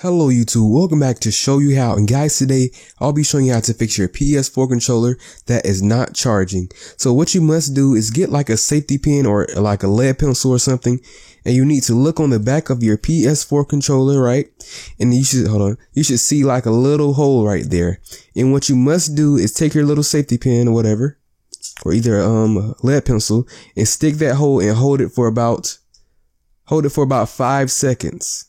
Hello YouTube, welcome back to Show You How, and guys, today I'll be showing you how to fix your PS4 controller that is not charging. So what you must do is get like a safety pin or like a lead pencil or something, and you need to look on the back of your PS4 controller, right? And you should see like a little hole right there. And what you must do is take your little safety pin or whatever, or either lead pencil, and stick that hole and hold it for about 5 seconds.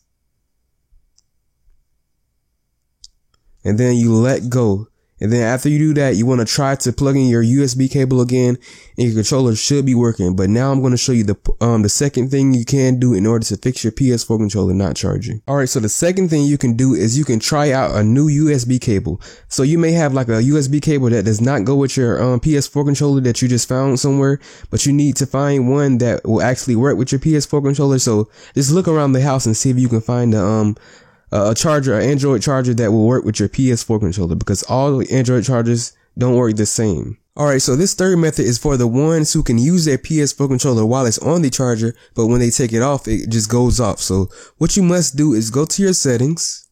And then you let go. And then after you do that, you want to try to plug in your USB cable again, and your controller should be working. But now I'm going to show you the second thing you can do in order to fix your PS4 controller not charging. All right, so the second thing you can do is you can try out a new USB cable. So you may have like a USB cable that does not go with your PS4 controller that you just found somewhere, but you need to find one that will actually work with your PS4 controller. So just look around the house and see if you can find a charger, an Android charger that will work with your PS4 controller, because all Android chargers don't work the same. Alright, so this third method is for the ones who can use their PS4 controller while it's on the charger, but when they take it off, it just goes off. So what you must do is go to your settings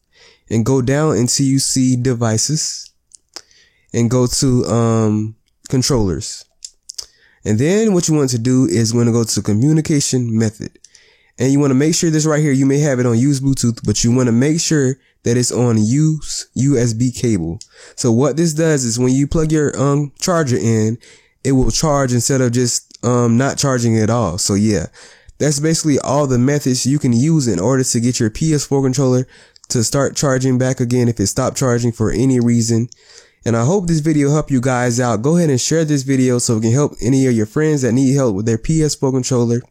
and go down until you see devices and go to controllers. And then what you want to do is want to go to communication method. And you want to make sure this right here, you may have it on use Bluetooth, but you want to make sure that it's on use USB cable. So what this does is when you plug your charger in, it will charge instead of just not charging at all. So yeah, that's basically all the methods you can use in order to get your PS4 controller to start charging back again if it stopped charging for any reason. And I hope this video helped you guys out. Go ahead and share this video so it can help any of your friends that need help with their PS4 controller.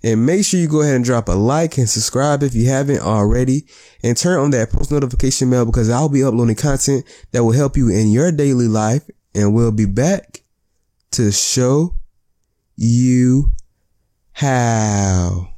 And make sure you go ahead and drop a like and subscribe if you haven't already, and turn on that post notification bell, because I'll be uploading content that will help you in your daily life. And we'll be back to show you how.